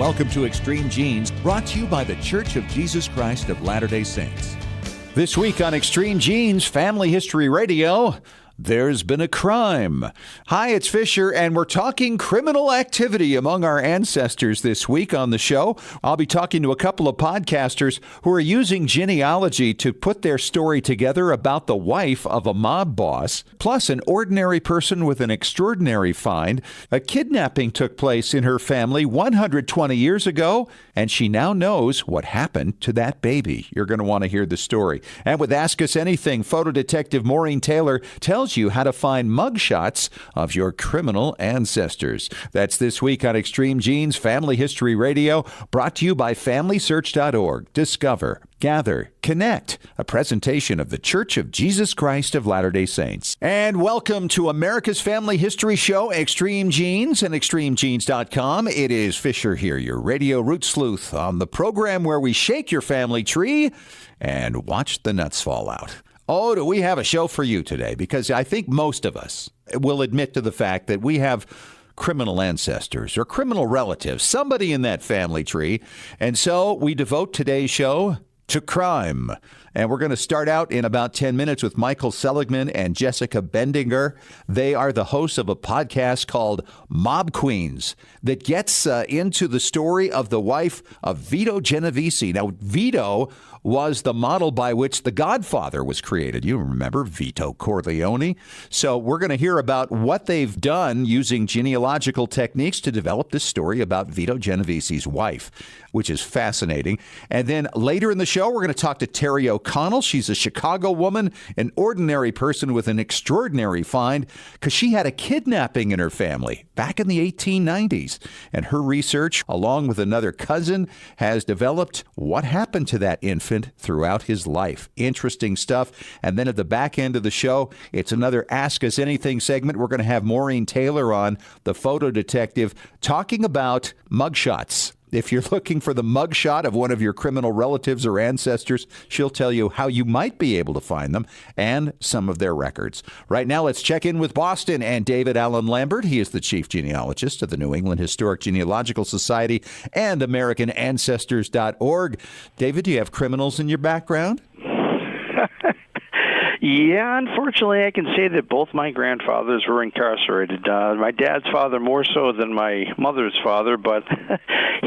Welcome to Extreme Genes, brought to you by The Church of Jesus Christ of Latter-day Saints. This week on Extreme Genes, Family History Radio, there's been a crime. Hi, it's Fisher, and we're talking criminal activity among our ancestors this week on the show. I'll be talking to a couple of podcasters who are using genealogy to put their story together about the wife of a mob boss, plus an ordinary person with an extraordinary find. A kidnapping took place in her family 120 years ago, and she now knows what happened to that baby. You're going to want to hear the story. And with Ask Us Anything, photo detective Maureen Taylor tells you how to find mugshots of your criminal ancestors. That's this week on Extreme Genes Family History Radio, brought to you by FamilySearch.org. Discover, gather, connect. A presentation of The Church of Jesus Christ of Latter-day Saints. And welcome to America's Family History Show, Extreme Genes and ExtremeGenes.com. It is Fisher here, your radio root sleuth, on the program where we shake your family tree and watch the nuts fall out. Oh, do we have a show for you today? Because I think most of us will admit to the fact that we have criminal ancestors or criminal relatives, somebody in that family tree. And so we devote today's show to crime. And we're going to start out in about 10 minutes with Michael Seligman and Jessica Bendinger. They are the hosts of a podcast called Mob Queens that gets into the story of the wife of Vito Genovese. Now, Vito was the model by which The Godfather was created. You remember Vito Corleone. So we're going to hear about what they've done using genealogical techniques to develop this story about Vito Genovese's wife, which is fascinating. And then later in the show, we're going to talk to Terry O'Connell. She's a Chicago woman, an ordinary person with an extraordinary find, because she had a kidnapping in her family back in the 1890s. And her research, along with another cousin, has developed what happened to that infant throughout his life. Interesting stuff. And then at the back end of the show, it's another Ask Us Anything segment. We're going to have Maureen Taylor on, the photo detective, talking about mugshots. If you're looking for the mugshot of one of your criminal relatives or ancestors, she'll tell you how you might be able to find them and some of their records. Right now, let's check in with Boston and David Allen Lambert. He is the chief genealogist of the New England Historic Genealogical Society and AmericanAncestors.org. David, do you have criminals in your background? Yeah, unfortunately, I can say that both my grandfathers were incarcerated. My dad's father more so than my mother's father, but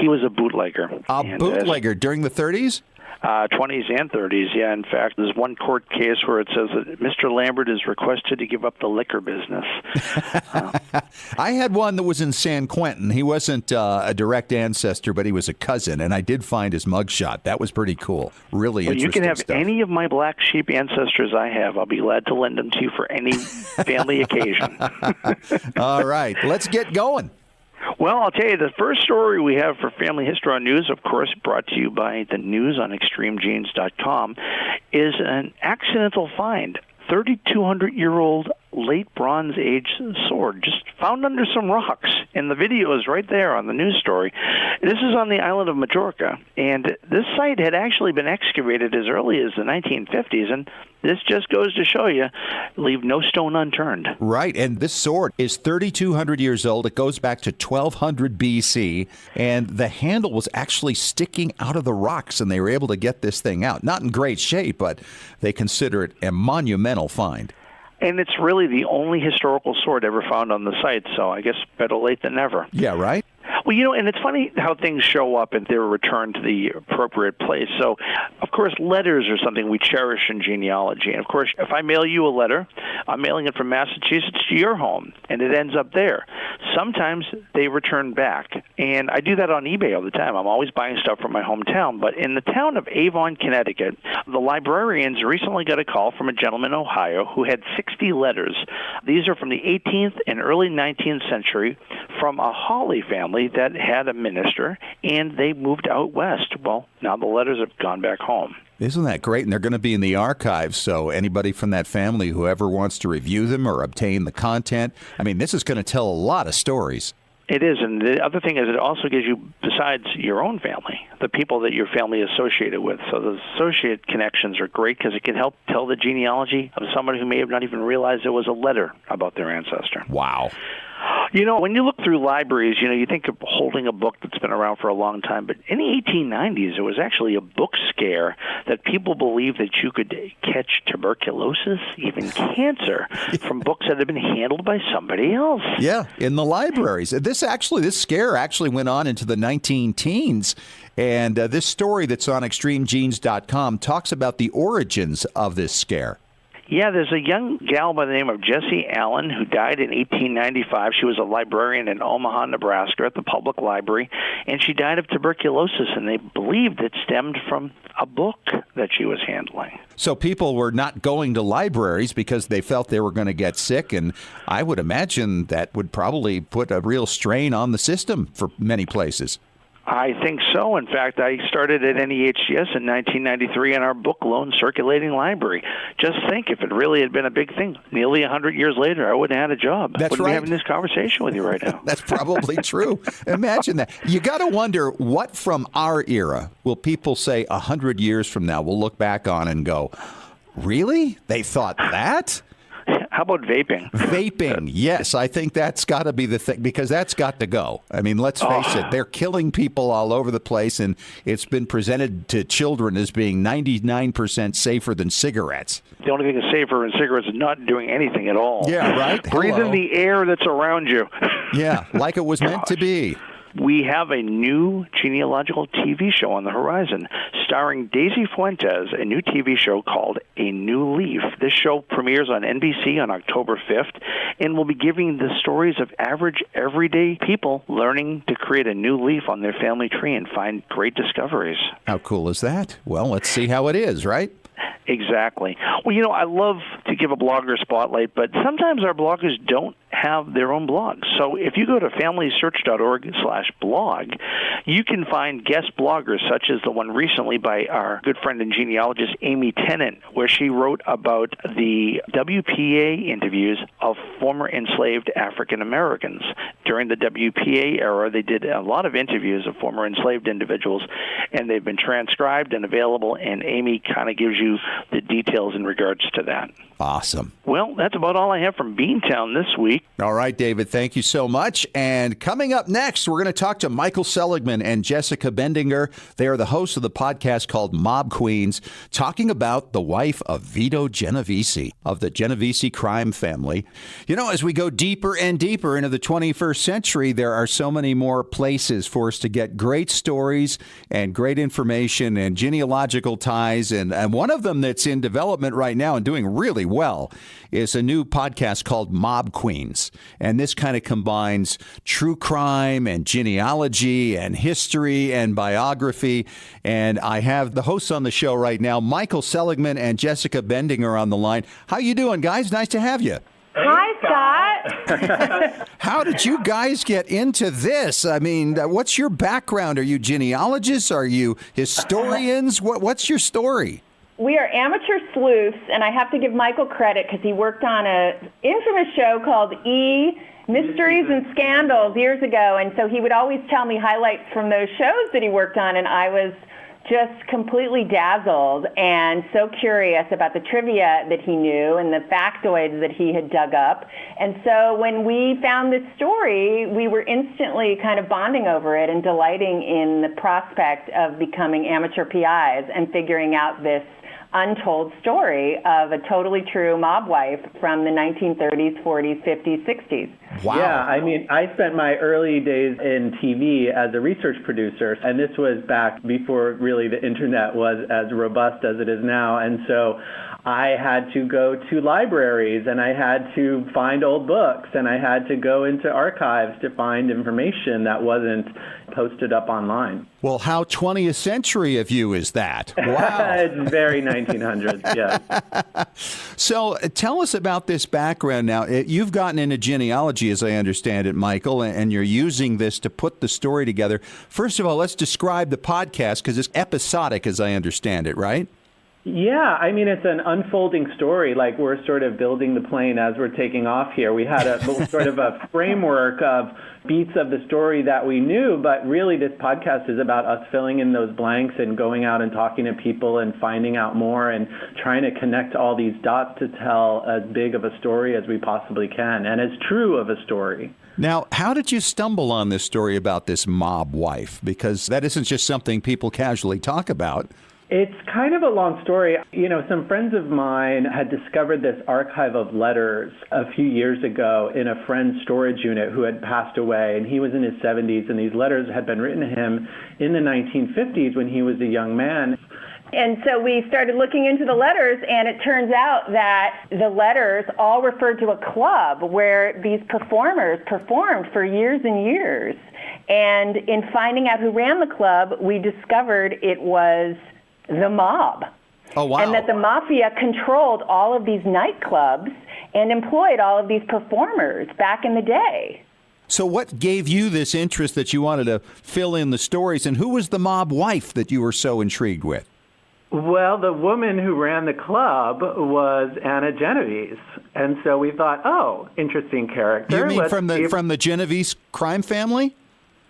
he was a bootlegger. A bootlegger during the 30s? 20s and 30s, yeah. In fact, there's one court case where it says that Mr. Lambert is requested to give up the liquor business. I had one that was in San Quentin. He wasn't a direct ancestor, but he was a cousin, and I did find his mugshot. That was pretty cool. Really interesting stuff. You can have stuff. Any of my black sheep ancestors I have. I'll be glad to lend them to you for any family occasion. All right, let's get going. Well, I'll tell you, the first story we have for Family History on News, of course, brought to you by the news on ExtremeGenes.com, is an accidental find. 3,200-year-old late Bronze Age sword just found under some rocks. And the video is right there on the news story. This is on the island of Majorca. And this site had actually been excavated as early as the 1950s. And this just goes to show you, leave no stone unturned. Right. And this sword is 3,200 years old. It goes back to 1200 BC. And the handle was actually sticking out of the rocks. And they were able to get this thing out. Not in great shape, but they consider it a monumental find. And it's really the only historical sword ever found on the site, so I guess better late than never. Yeah, right? Well, and it's funny how things show up and they're returned to the appropriate place. So, of course, letters are something we cherish in genealogy. And, of course, if I mail you a letter, I'm mailing it from Massachusetts to your home, and it ends up there. Sometimes they return back, and I do that on eBay all the time. I'm always buying stuff from my hometown. But in the town of Avon, Connecticut, the librarians recently got a call from a gentleman in Ohio who had 60 letters. These are from the 18th and early 19th century from a Hawley family that had a minister, and they moved out west. Well, now the letters have gone back home. Isn't that great? And they're going to be in the archives, so anybody from that family, whoever wants to review them or obtain the content, I mean, this is going to tell a lot of stories. It is, and the other thing is it also gives you, besides your own family, the people that your family is associated with. So the associate connections are great because it can help tell the genealogy of someone who may have not even realized there was a letter about their ancestor. Wow. When you look through libraries, you think of holding a book that's been around for a long time, but in the 1890s, there was actually a book scare that people believed that you could catch tuberculosis, even cancer, from books that had been handled by somebody else. Yeah, in the libraries. This scare actually went on into the 19-teens, and this story that's on ExtremeGenes.com talks about the origins of this scare. Yeah, there's a young gal by the name of Jessie Allen who died in 1895. She was a librarian in Omaha, Nebraska at the public library, and she died of tuberculosis, and they believed it stemmed from a book that she was handling. So people were not going to libraries because they felt they were going to get sick, and I would imagine that would probably put a real strain on the system for many places. I think so. In fact, I started at NEHCS in 1993 in our book loan circulating library. Just think, if it really had been a big thing, nearly 100 years later, I wouldn't have had a job. That's wouldn't right. be having this conversation with you right now. That's probably true. Imagine that. You got to wonder, what from our era will people say 100 years from now we'll look back on and go, really? They thought that? How about vaping? Vaping, yes. I think that's got to be the thing, because that's got to go. I mean, let's face it. They're killing people all over the place, and it's been presented to children as being 99% safer than cigarettes. The only thing that's safer than cigarettes is not doing anything at all. Yeah, right? Breathe in the air that's around you. Yeah, like it was meant to be. We have a new genealogical TV show on the horizon, starring Daisy Fuentes, a new TV show called A New Leaf. This show premieres on NBC on October 5th, and will be giving the stories of average, everyday people learning to create a new leaf on their family tree and find great discoveries. How cool is that? Well, let's see how it is, right? Exactly. Well, I love to give a blogger spotlight, but sometimes our bloggers don't have their own blogs. So if you go to familysearch.org/blog, you can find guest bloggers such as the one recently by our good friend and genealogist Amy Tennant, where she wrote about the WPA interviews of former enslaved African Americans. During the WPA era, they did a lot of interviews of former enslaved individuals, and they've been transcribed and available, and Amy kind of gives you the details in regards to that. Awesome. Well, that's about all I have from Beantown this week. All right, David, thank you so much. And coming up next, we're going to talk to Michael Seligman and Jessica Bendinger. They are the hosts of the podcast called Mob Queens, talking about the wife of Vito Genovese of the Genovese crime family. As we go deeper and deeper into the 21st century, there are so many more places for us to get great stories and great information and genealogical ties. And one of them that's in development right now and doing really well is a new podcast called Mob Queens. And this kind of combines true crime and genealogy and history and biography. And I have the hosts on the show right now, Michael Seligman and Jessica Bendinger, on the line. How you doing, guys? Nice to have you. Hi, Scott. How did you guys get into this? I mean, what's your background? Are you genealogists? Are you historians? What's your story? We are amateur sleuths, and I have to give Michael credit because he worked on an infamous show called Mysteries and Scandals years ago, and so he would always tell me highlights from those shows that he worked on, and I was just completely dazzled and so curious about the trivia that he knew and the factoids that he had dug up. And so when we found this story, we were instantly kind of bonding over it and delighting in the prospect of becoming amateur PIs and figuring out this untold story of a totally true mob wife from the 1930s, 40s, 50s, 60s. Wow. Yeah, I mean, I spent my early days in TV as a research producer, and this was back before really the internet was as robust as it is now. And so I had to go to libraries, and I had to find old books, and I had to go into archives to find information that wasn't posted up online. Well, how 20th century of you is that? Wow. It's very 1900s, yes. So tell us about this background now. You've gotten into genealogy, as I understand it, Michael, and you're using this to put the story together. First of all, let's describe the podcast, because it's episodic, as I understand it, right? Yeah, I mean, it's an unfolding story. Like, we're sort of building the plane as we're taking off here. We had a sort of a framework of beats of the story that we knew, but really this podcast is about us filling in those blanks and going out and talking to people and finding out more and trying to connect all these dots to tell as big of a story as we possibly can and as true of a story. Now, how did you stumble on this story about this mob wife? Because that isn't just something people casually talk about. It's kind of a long story. Some friends of mine had discovered this archive of letters a few years ago in a friend's storage unit who had passed away, and he was in his 70s, and these letters had been written to him in the 1950s when he was a young man. And so we started looking into the letters, and it turns out that the letters all referred to a club where these performers performed for years and years. And in finding out who ran the club, we discovered it was the mob. Oh, wow. And that the mafia controlled all of these nightclubs and employed all of these performers back in the day. So what gave you this interest that you wanted to fill in the stories, and who was the mob wife that you were so intrigued with? Well, the woman who ran the club was Anna Genovese. And so we thought, oh, interesting character. You mean from the Genovese crime family?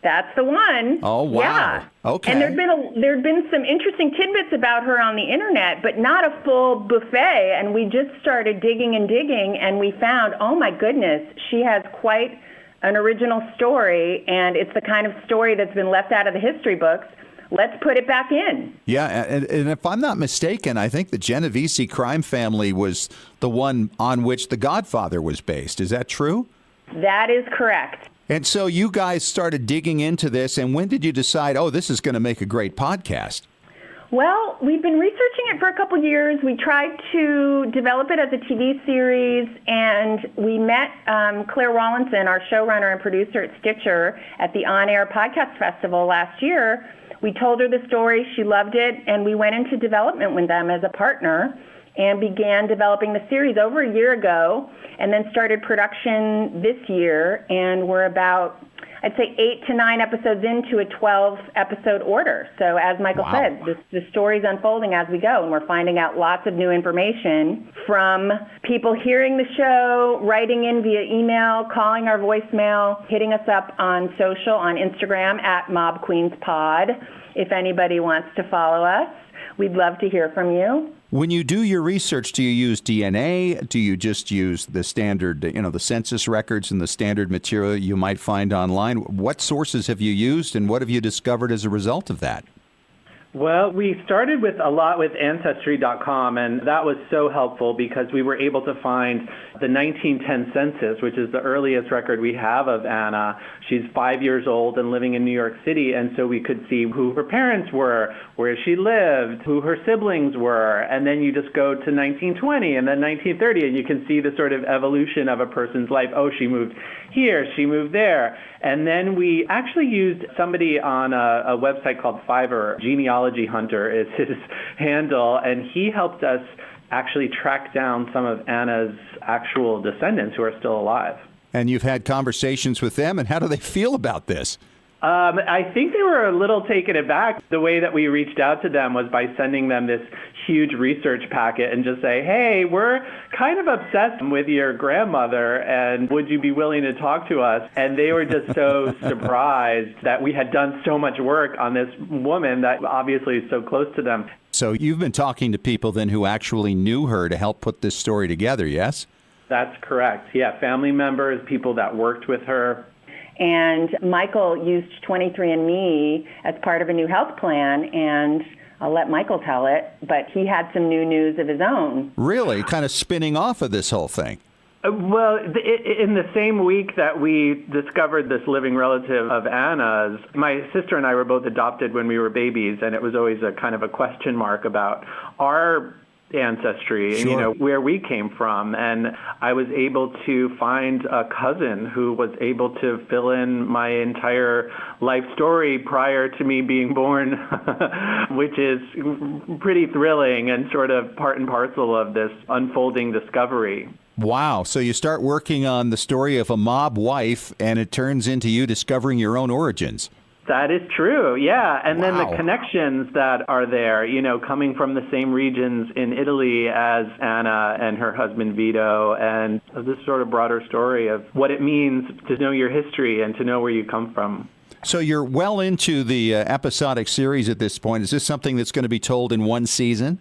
That's the one. Oh, wow. Yeah. Okay. And there'd been some interesting tidbits about her on the internet, but not a full buffet. And we just started digging, and we found, oh my goodness, she has quite an original story, and it's the kind of story that's been left out of the history books. Let's put it back in. Yeah, and if I'm not mistaken, I think the Genovese crime family was the one on which The Godfather was based. Is that true? That is correct. And so you guys started digging into this, and when did you decide, oh, this is going to make a great podcast? Well, we've been researching it for a couple years. We tried to develop it as a TV series, and we met Claire Rawlinson, our showrunner and producer at Stitcher, at the On Air Podcast Festival last year. We told her the story, she loved it, and we went into development with them as a partner and began developing the series over a year ago, and then started production this year, and we're about, I'd say, 8 to 9 episodes into a 12-episode order. So as Michael said, the story's unfolding as we go, and we're finding out lots of new information from people hearing the show, writing in via email, calling our voicemail, hitting us up on social, on Instagram at MobQueensPod. If anybody wants to follow us, we'd love to hear from you. When you do your research, do you use DNA? Do you just use the standard, the census records and the standard material you might find online? What sources have you used, and what have you discovered as a result of that? Well, we started with a lot with Ancestry.com, and that was so helpful because we were able to find the 1910 census, which is the earliest record we have of Anna. She's 5 years old and living in New York City, and so we could see who her parents were, where she lived, who her siblings were, and then you just go to 1920 and then 1930, and you can see the sort of evolution of a person's life. Oh, she moved here, she moved there. And then we actually used somebody on a website called Fiverr. Genealogy Hunter is his handle, and he helped us actually track down some of Anna's actual descendants who are still alive. And you've had conversations with them, and how do they feel about this? I think they were a little taken aback. The way that we reached out to them was by sending them this huge research packet and just say, hey, we're kind of obsessed with your grandmother, and would you be willing to talk to us? And they were just so surprised that we had done so much work on this woman that obviously is so close to them. So you've been talking to people then who actually knew her to help put this story together, yes? That's correct. Yeah, family members, people that worked with her. And Michael used 23andMe as part of a new health plan, and I'll let Michael tell it, but he had some new news of his own. Really? Kind of spinning off of this whole thing? Well, in the same week that we discovered this living relative of Anna's, my sister and I were both adopted when we were babies, and it was always a kind of a question mark about our ancestry and, Sure. where we came from. And I was able to find a cousin who was able to fill in my entire life story prior to me being born, which is pretty thrilling and sort of part and parcel of this unfolding discovery. Wow. So you start working on the story of a mob wife, and it turns into you discovering your own origins. That is true, yeah. And then Wow. the connections that are there, coming from the same regions in Italy as Anna and her husband Vito, and this sort of broader story of what it means to know your history and to know where you come from. So you're well into the episodic series at this point. Is this something that's going to be told in one season?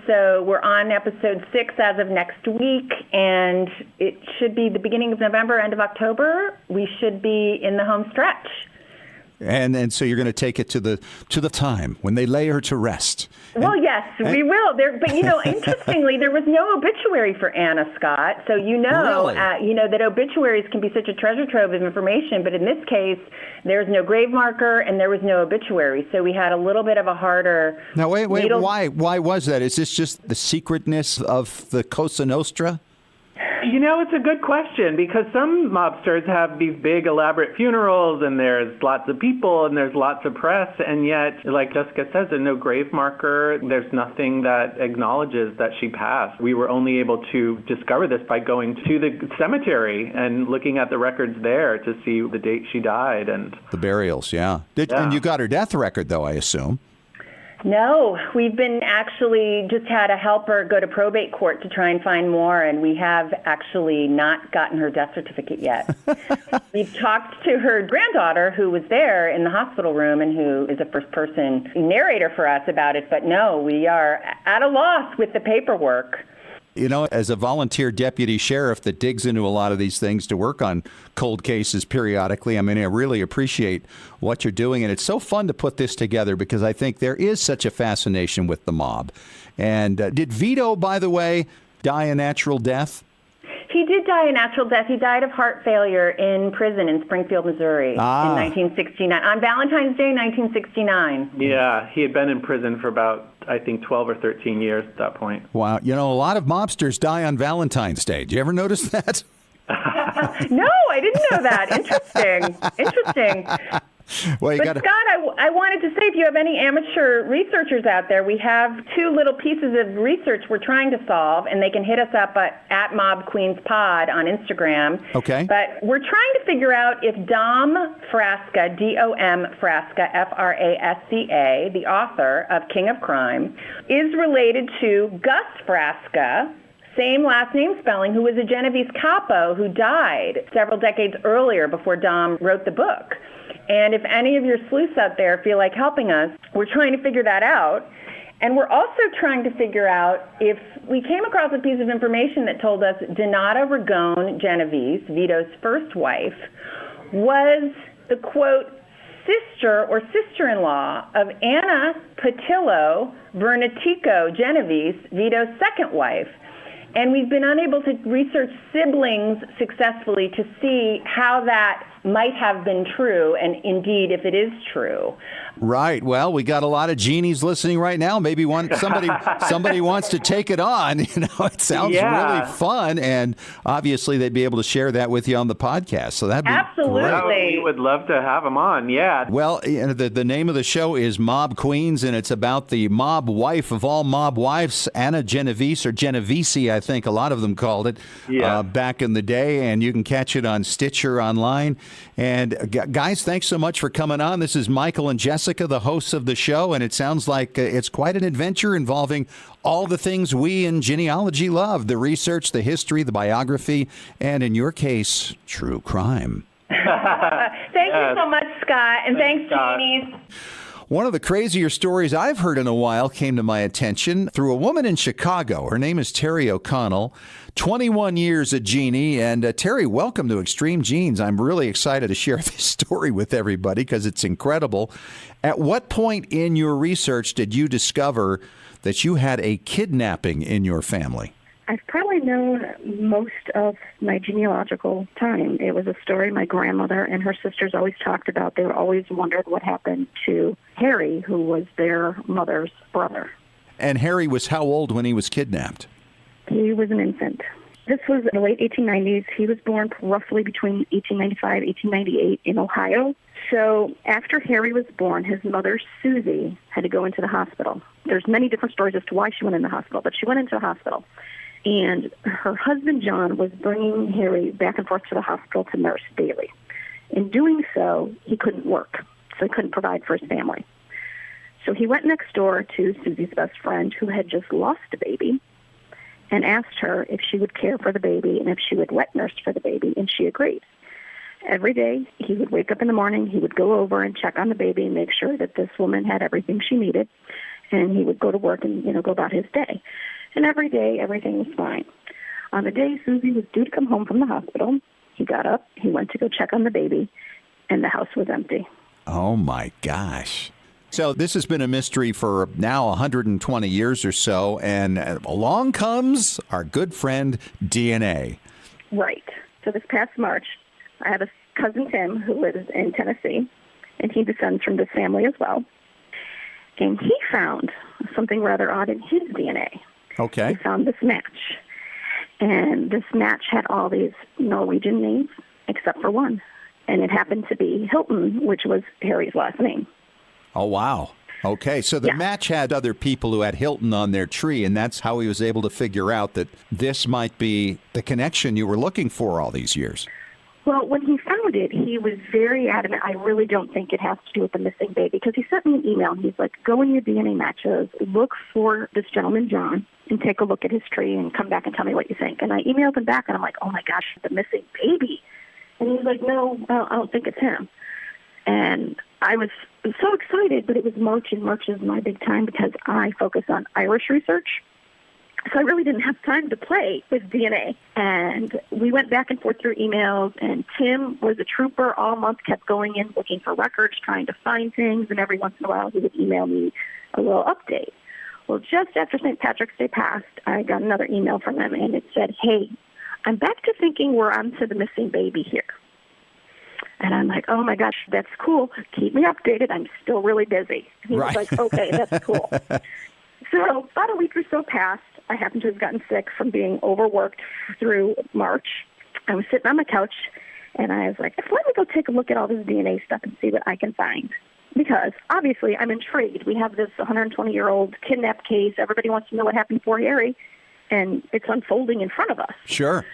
So we're on episode 6 as of next week, and it should be the beginning of November, end of October. We should be in the home stretch. And so you're going to take it to the time when they lay her to rest. Well, yes, we will. But interestingly, there was no obituary for Anna, Scott. So Really? That obituaries can be such a treasure trove of information. But in this case, there's no grave marker and there was no obituary. So we had a little bit of a harder. Now wait. Why was that? Is this just the secretness of the Cosa Nostra? It's a good question, because some mobsters have these big elaborate funerals and there's lots of people and there's lots of press, and yet, like Jessica says, there's no grave marker. There's nothing that acknowledges that she passed. We were only able to discover this by going to the cemetery and looking at the records there to see the date she died. And the burials, yeah. And you got her death record, though, I assume. No, we've been actually just had a helper go to probate court to try and find more, and we have actually not gotten her death certificate yet. We've talked to her granddaughter, who was there in the hospital room and who is a first-person narrator for us about it, but no, we are at a loss with the paperwork. As a volunteer deputy sheriff that digs into a lot of these things to work on cold cases periodically, I really appreciate what you're doing. And it's so fun to put this together because I think there is such a fascination with the mob. And did Vito, by the way, die a natural death? He did die a natural death. He died of heart failure in prison in Springfield, Missouri in 1969, on Valentine's Day, 1969. Yeah, he had been in prison for about, I think, 12 or 13 years at that point. Wow. A lot of mobsters die on Valentine's Day. Did you ever notice that? No, I didn't know that. Interesting. Well, Scott, I wanted to say, if you have any amateur researchers out there, we have 2 little pieces of research we're trying to solve, and they can hit us up at Mob Queens Pod on Instagram. Okay. But we're trying to figure out if Dom Frasca, D-O-M Frasca, F-R-A-S-C-A, the author of King of Crime, is related to Gus Frasca, same last name spelling, who was a Genovese capo who died several decades earlier before Dom wrote the book. And if any of your sleuths out there feel like helping us, we're trying to figure that out. And we're also trying to figure out if we came across a piece of information that told us Donata Ragone Genovese, Vito's first wife, was the, quote, sister or sister-in-law of Anna Patillo Vernatico Genovese, Vito's second wife. And we've been unable to research siblings successfully to see how that might have been true, and indeed if it is true. Right. Well, we got a lot of genies listening right now. Maybe somebody wants to take it on. It sounds really fun, and obviously they'd be able to share that with you on the podcast. So that'd be absolutely great. We would love to have them on. Yeah. Well, the name of the show is Mob Queens, and it's about the mob wife of all mob wives, Anna Genovese, or Genovese, I think a lot of them called it, back in the day. And you can catch it on Stitcher online. And guys, thanks so much for coming on. This is Michael and Jessica, the hosts of the show, and it sounds like it's quite an adventure involving all the things we in genealogy love: the research, the history, the biography, and in your case, true crime. Thank you so much, Scott, and thanks, Genies. One of the crazier stories I've heard in a while came to my attention through a woman in Chicago. Her name is Terry O'Connell, 21 years a genie. And Terry, welcome to Extreme Genes. I'm really excited to share this story with everybody because it's incredible. At what point in your research did you discover that you had a kidnapping in your family? I've probably known most of my genealogical time. It was a story my grandmother and her sisters always talked about. They always wondered what happened to Harry, who was their mother's brother. And Harry was how old when he was kidnapped? He was an infant. This was in the late 1890s. He was born roughly between 1895 and 1898 in Ohio. So after Harry was born, his mother, Susie, had to go into the hospital. There's many different stories as to why she went in the hospital, but she went into the hospital. And her husband, John, was bringing Harry back and forth to the hospital to nurse daily. In doing so, he couldn't work, so he couldn't provide for his family. So he went next door to Susie's best friend, who had just lost a baby, and asked her if she would care for the baby and if she would wet nurse for the baby, and she agreed. Every day, he would wake up in the morning, he would go over and check on the baby and make sure that this woman had everything she needed. and he would go to work and, go about his day. And every day, everything was fine. On the day Susie was due to come home from the hospital, he got up, he went to go check on the baby, and the house was empty. Oh, my gosh. So this has been a mystery for now 120 years or so, and along comes our good friend DNA. Right. So this past March, I have a cousin, Tim, who lives in Tennessee, and he descends from this family as well. And he found something rather odd in his DNA. Okay. He found this match. And this match had all these Norwegian names except for one. And it happened to be Hilton, which was Harry's last name. Oh, wow. Okay, so the match had other people who had Hilton on their tree, and that's how he was able to figure out that this might be the connection you were looking for all these years. Well, when he found it, he was very adamant. I really don't think it has to do with the missing baby, because he sent me an email. He's like, go in your DNA matches, look for this gentleman, John, and take a look at his tree and come back and tell me what you think. And I emailed him back, and I'm like, oh, my gosh, the missing baby. And he's like, no, I don't think it's him. And I was so excited, but it was March, and March is my big time because I focus on Irish research. So I really didn't have time to play with DNA. And we went back and forth through emails, and Tim was a trooper all month, kept going in, looking for records, trying to find things, and every once in a while he would email me a little update. Well, just after St. Patrick's Day passed, I got another email from him, and it said, hey, I'm back to thinking we're onto the missing baby here. And I'm like, oh, my gosh, that's cool. Keep me updated. I'm still really busy. He was like, okay, that's cool. So about a week or so passed. I happened to have gotten sick from being overworked through March. I was sitting on my couch, and I was like, let me go take a look at all this DNA stuff and see what I can find. Because, obviously, I'm intrigued. We have this 120-year-old kidnap case. Everybody wants to know what happened for Harry, and it's unfolding in front of us. Sure.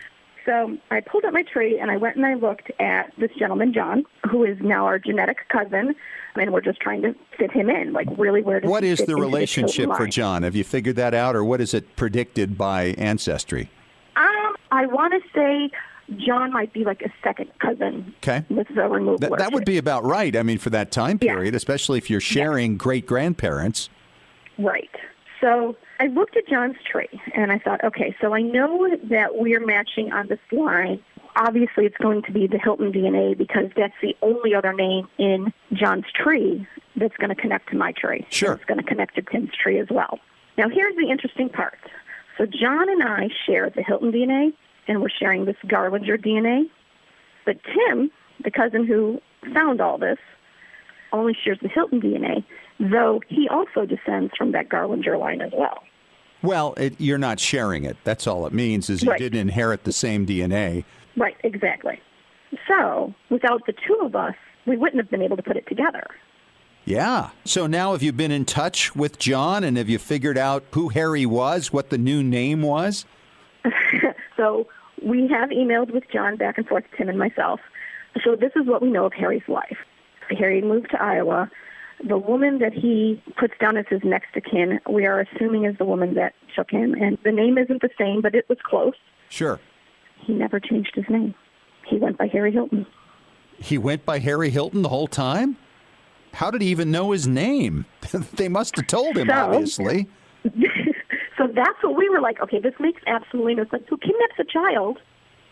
So I pulled up my tree, and I went and I looked at this gentleman, John, who is now our genetic cousin, and we're just trying to fit him in. Like, really, where does What he is fit the into relationship this for line? John? Have you figured that out, or what is it predicted by ancestry? I want to say John might be like a second cousin. Okay. With the removed That would be about right, I mean, for that time period, especially if you're sharing great-grandparents. Right. So I looked at John's tree, and I thought, okay, so I know that we're matching on this line. Obviously, it's going to be the Hilton DNA because that's the only other name in John's tree that's going to connect to my tree. Sure. It's going to connect to Tim's tree as well. Now, here's the interesting part. So John and I share the Hilton DNA, and we're sharing this Garlinger DNA. But Tim, the cousin who found all this, only shares the Hilton DNA, though he also descends from that Garlinger line as well. Well, you're not sharing it. That's all it means is you didn't inherit the same DNA. Right, exactly. So without the two of us, we wouldn't have been able to put it together. Yeah. So now have you been in touch with John, and have you figured out who Harry was, what the new name was? So we have emailed with John back and forth, Tim and myself. So this is what we know of Harry's life. Harry moved to Iowa. The woman that he puts down as his next of kin, we are assuming is the woman that took him. And the name isn't the same, but it was close. Sure. He never changed his name. He went by Harry Hilton. He went by Harry Hilton the whole time? How did he even know his name? They must have told him, obviously. So that's what we were like, okay, this makes absolutely no sense. Who kidnaps a child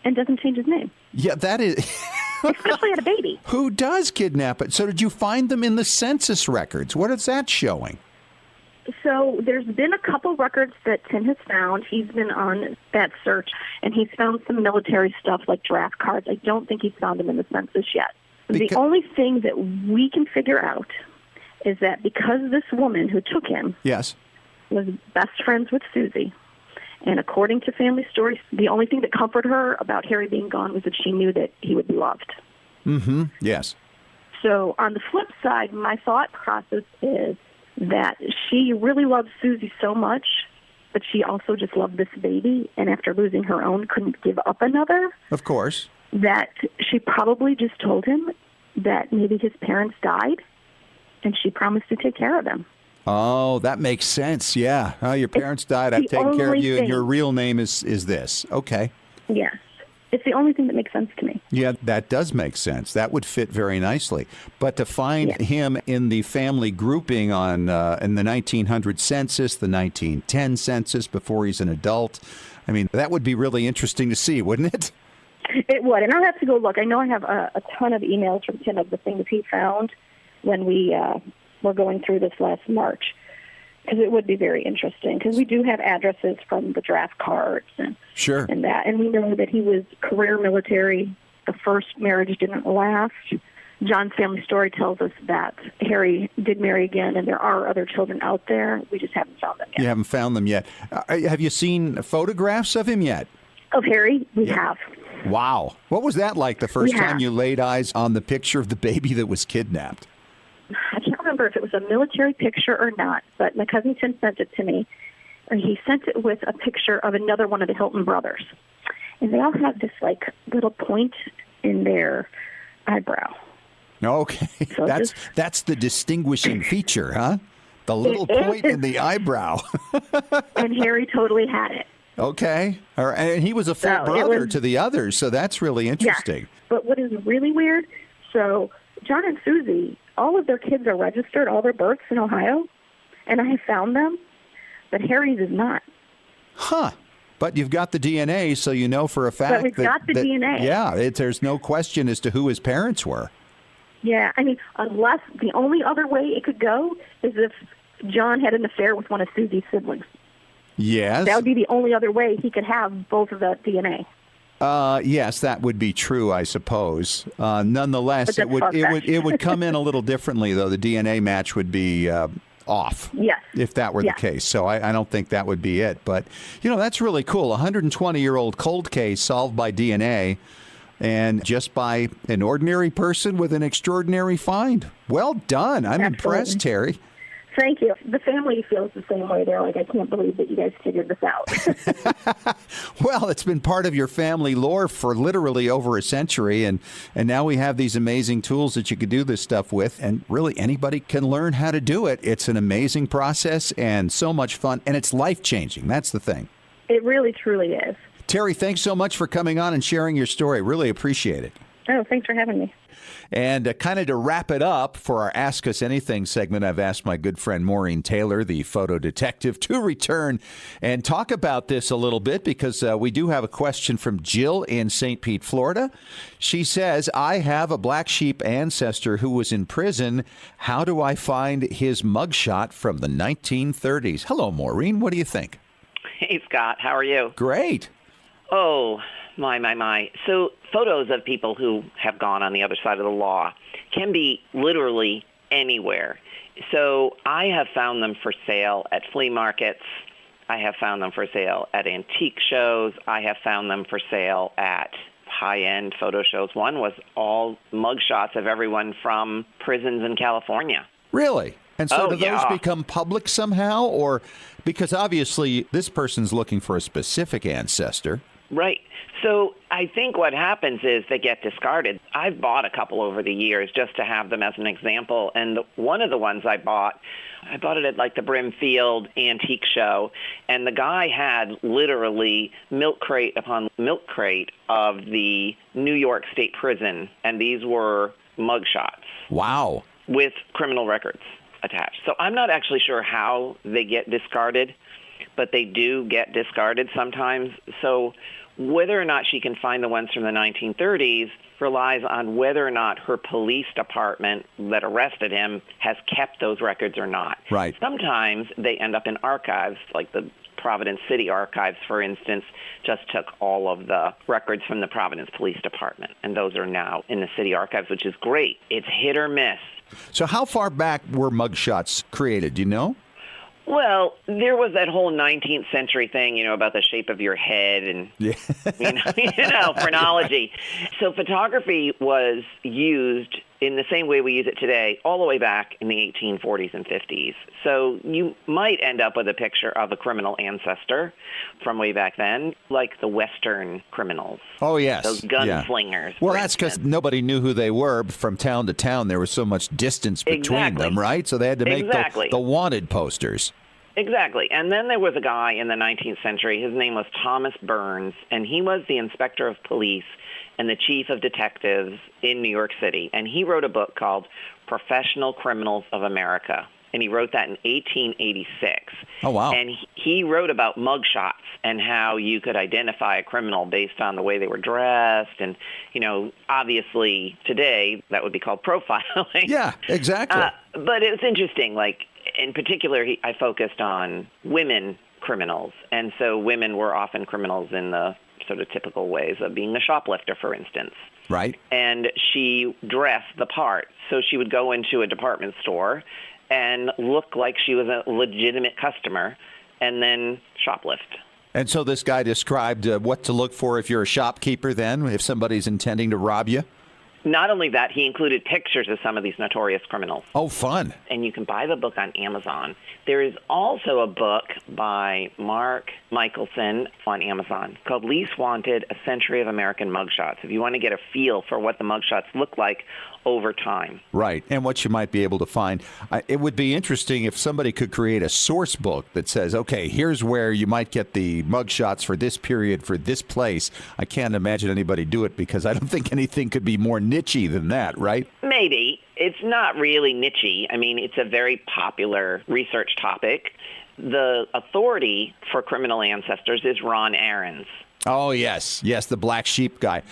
and doesn't change his name? Yeah, that is... Especially at a baby. Who does kidnap it? So did you find them in the census records? What is that showing? So there's been a couple records that Tim has found. He's been on that search, and he's found some military stuff like draft cards. I don't think he's found them in the census yet. The only thing that we can figure out is that because this woman who took him was best friends with Susie, and according to family stories, the only thing that comforted her about Harry being gone was that she knew that he would be loved. Mm-hmm. Yes. So on the flip side, my thought process is that she really loved Susie so much, but she also just loved this baby, and after losing her own, couldn't give up another. Of course. That she probably just told him that maybe his parents died, and she promised to take care of them. Oh, that makes sense. Yeah. Oh, your parents died. I've taken care of you, and your real name is this. Okay. Yes. It's the only thing that makes sense to me. Yeah, that does make sense. That would fit very nicely. But to find him in the family grouping on in the 1900 census, the 1910 census, before he's an adult, I mean, that would be really interesting to see, wouldn't it? It would, and I'll have to go look. I know I have a ton of emails from Tim of the things he found when we were going through this last March, because it would be very interesting, because we do have addresses from the draft cards and Sure. and that, and we know that he was career military. The first marriage didn't last. John's family story tells us that Harry did marry again, and there are other children out there. We just haven't found them yet. You haven't found them yet. Have you seen photographs of him yet? Of Harry, we have. Wow. What was that like the first Yeah. time you laid eyes on the picture of the baby that was kidnapped? I can't remember if it was a military picture or not, but my cousin Tim sent it to me. And he sent it with a picture of another one of the Hilton brothers. And they all have this, like, little point in their eyebrow. Okay. So That's the distinguishing feature, huh? The little point in the eyebrow. And Harry totally had it. Okay. All right. And he was a full So it brother was- to the others, so that's really interesting. Yeah. But what is really weird, so John and Susie, all of their kids are registered, all their births in Ohio, and I have found them, but Harry's is not. Huh. But you've got the DNA, so you know for a fact we've got the DNA. Yeah, there's no question as to who his parents were. Yeah, I mean, unless the only other way it could go is if John had an affair with one of Susie's siblings. Yes. That would be the only other way he could have both of the DNA. Yes, that would be true, I suppose. Nonetheless, But it would that's far-fetched. it would come in a little differently, though. The DNA match would be off. Yes. If that were Yes. the case. So I don't think that would be it. But, you know, that's really cool. A 120-year-old cold case solved by DNA and just by an ordinary person with an extraordinary find. Well done. I'm impressed, Terry. Thank you. The family feels the same way. They're like, I can't believe that you guys figured this out. Well, it's been part of your family lore for literally over a century, and now we have these amazing tools that you can do this stuff with, and really anybody can learn how to do it. It's an amazing process and so much fun, and it's life-changing. That's the thing. It really, truly is. Terry, thanks so much for coming on and sharing your story. Really appreciate it. Oh, thanks for having me. And kind of to wrap it up for our Ask Us Anything segment, I've asked my good friend Maureen Taylor, the photo detective, to return and talk about this a little bit, because we do have a question from Jill in St. Pete, Florida. She says, I have a black sheep ancestor who was in prison. How do I find his mugshot from the 1930s? Hello, Maureen. What do you think? Hey, Scott. How are you? Great. Oh, my. So photos of people who have gone on the other side of the law can be literally anywhere. So I have found them for sale at flea markets. I have found them for sale at antique shows. I have found them for sale at high-end photo shows. One was all mugshots of everyone from prisons in California. Really? And so do those yeah. become public somehow? Or because obviously this person's looking for a specific ancestor. Right. So I think what happens is they get discarded. I've bought a couple over the years just to have them as an example. And one of the ones I bought it at like the Brimfield Antique Show. And the guy had literally milk crate upon milk crate of the New York State Prison. And these were mugshots. Wow. With criminal records attached. So I'm not actually sure how they get discarded, but they do get discarded sometimes. So whether or not she can find the ones from the 1930s relies on whether or not her police department that arrested him has kept those records or not. Right. Sometimes they end up in archives, like the Providence City Archives, for instance, just took all of the records from the Providence Police Department, and those are now in the city archives, which is great. It's hit or miss. So how far back were mugshots created? Do you know? Well, there was that whole 19th century thing, about the shape of your head and, phrenology. So photography was used in the same way we use it today, all the way back in the 1840s and 50s. So you might end up with a picture of a criminal ancestor from way back then, like the Western criminals. Oh, yes. Those gunslingers. Yeah. Well, that's because nobody knew who they were. From town to town, there was so much distance between them, right? So they had to make the wanted posters. Exactly. And then there was a guy in the 19th century. His name was Thomas Burns, and he was the inspector of police and the chief of detectives in New York City. And he wrote a book called Professional Criminals of America. And he wrote that in 1886. Oh, wow. And he wrote about mugshots and how you could identify a criminal based on the way they were dressed. And, obviously today that would be called profiling. Yeah, exactly. But it was interesting. Like, in particular, I focused on women criminals. And so women were often criminals in the sort of typical ways of being a shoplifter, for instance. Right. And she dressed the part. So she would go into a department store and look like she was a legitimate customer and then shoplift. And so this guy described what to look for if you're a shopkeeper then, if somebody's intending to rob you? Not only that, he included pictures of some of these notorious criminals. Oh, fun. And you can buy the book on Amazon. There is also a book by Mark Michelson on Amazon called Least Wanted, A Century of American Mugshots, if you want to get a feel for what the mugshots look like over time. Right, and what you might be able to find. It would be interesting if somebody could create a source book that says, okay, here's where you might get the mugshots for this period, for this place. I can't imagine anybody do it because I don't think anything could be more niche-y than that, right? Maybe. It's not really niche-y. I mean, it's a very popular research topic. The authority for criminal ancestors is Ron Ahrens. Oh, yes, the black sheep guy.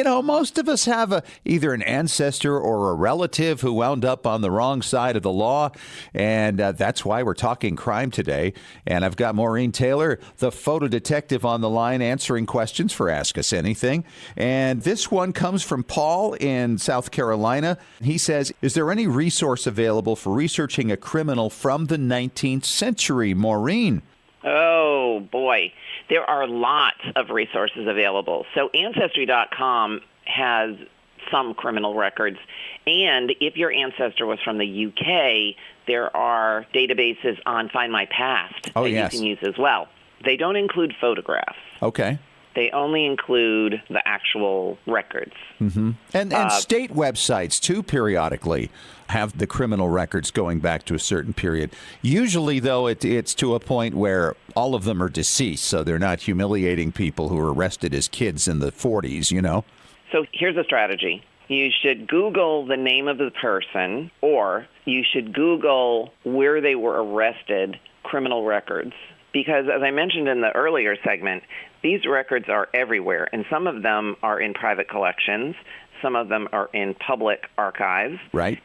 Most of us have either an ancestor or a relative who wound up on the wrong side of the law, and that's why we're talking crime today. And I've got Maureen Taylor, the photo detective, on the line answering questions for Ask Us Anything. And this one comes from Paul in South Carolina. He says, is there any resource available for researching a criminal from the 19th century, Maureen? Oh, boy. There are lots of resources available. So Ancestry.com has some criminal records. And if your ancestor was from the UK, there are databases on Find My Past that you can use as well. They don't include photographs. Okay. They only include the actual records. Mm-hmm. And state websites, too, periodically have the criminal records going back to a certain period. Usually, though, it's to a point where all of them are deceased, so they're not humiliating people who were arrested as kids in the 40s, So here's a strategy. You should Google the name of the person, or you should Google where they were arrested, criminal records. Because as I mentioned in the earlier segment, these records are everywhere, and some of them are in private collections. Some of them are in public archives. Right.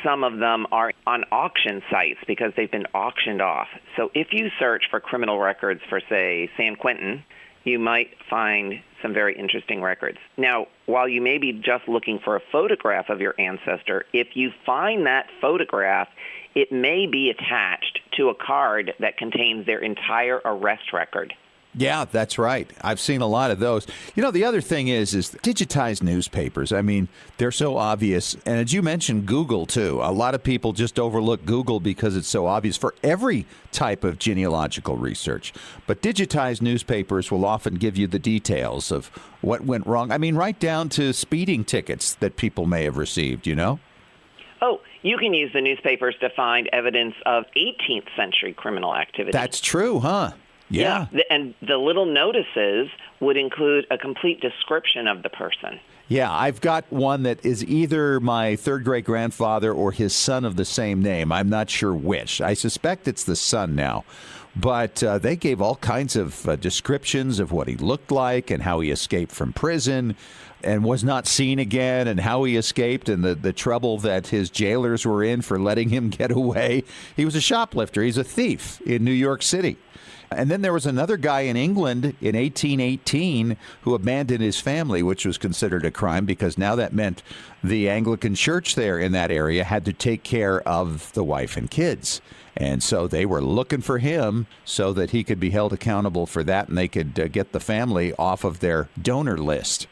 Some of them are on auction sites because they've been auctioned off. So if you search for criminal records for, say, San Quentin, you might find some very interesting records. Now, while you may be just looking for a photograph of your ancestor, if you find that photograph, it may be attached to a card that contains their entire arrest record. Yeah, that's right. I've seen a lot of those. The other thing is digitized newspapers. I mean, they're so obvious. And as you mentioned, Google, too. A lot of people just overlook Google because it's so obvious for every type of genealogical research. But digitized newspapers will often give you the details of what went wrong. I mean, right down to speeding tickets that people may have received, Oh, you can use the newspapers to find evidence of 18th century criminal activity. That's true, huh? Yeah. And the little notices would include a complete description of the person. Yeah, I've got one that is either my third great-grandfather or his son of the same name. I'm not sure which. I suspect it's the son now. But they gave all kinds of descriptions of what he looked like and how he escaped from prison and was not seen again and how he escaped and the trouble that his jailers were in for letting him get away. He was a shoplifter. He's a thief in New York City. And then there was another guy in England in 1818 who abandoned his family, which was considered a crime because now that meant the Anglican church there in that area had to take care of the wife and kids. And so they were looking for him so that he could be held accountable for that and they could get the family off of their donor list.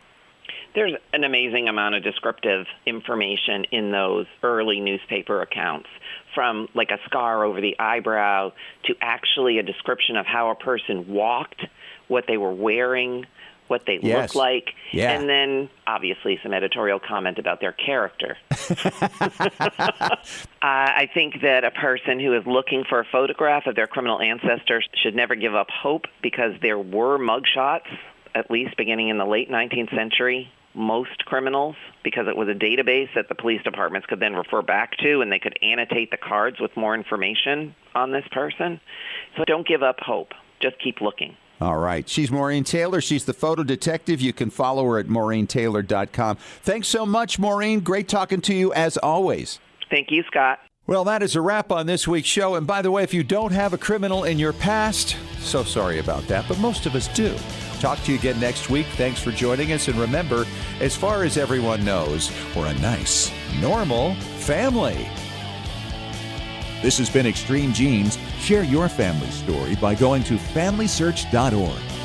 There's an amazing amount of descriptive information in those early newspaper accounts, from like a scar over the eyebrow to actually a description of how a person walked, what they were wearing, what they Yes. look like, Yeah. and then obviously some editorial comment about their character. I think that a person who is looking for a photograph of their criminal ancestors should never give up hope, because there were mugshots, at least beginning in the late 19th century, most criminals, because it was a database that the police departments could then refer back to, and they could annotate the cards with more information on this person. So don't give up hope. Just keep looking. All right. She's Maureen Taylor. She's the photo detective. You can follow her at MaureenTaylor.com. Thanks so much, Maureen. Great talking to you as always. Thank you, Scott. Well, that is a wrap on this week's show. And by the way, if you don't have a criminal in your past, so sorry about that, but most of us do. Talk to you again next week. Thanks for joining us. And remember, as far as everyone knows, we're a nice, normal family. This has been Extreme Genes. Share your family story by going to FamilySearch.org.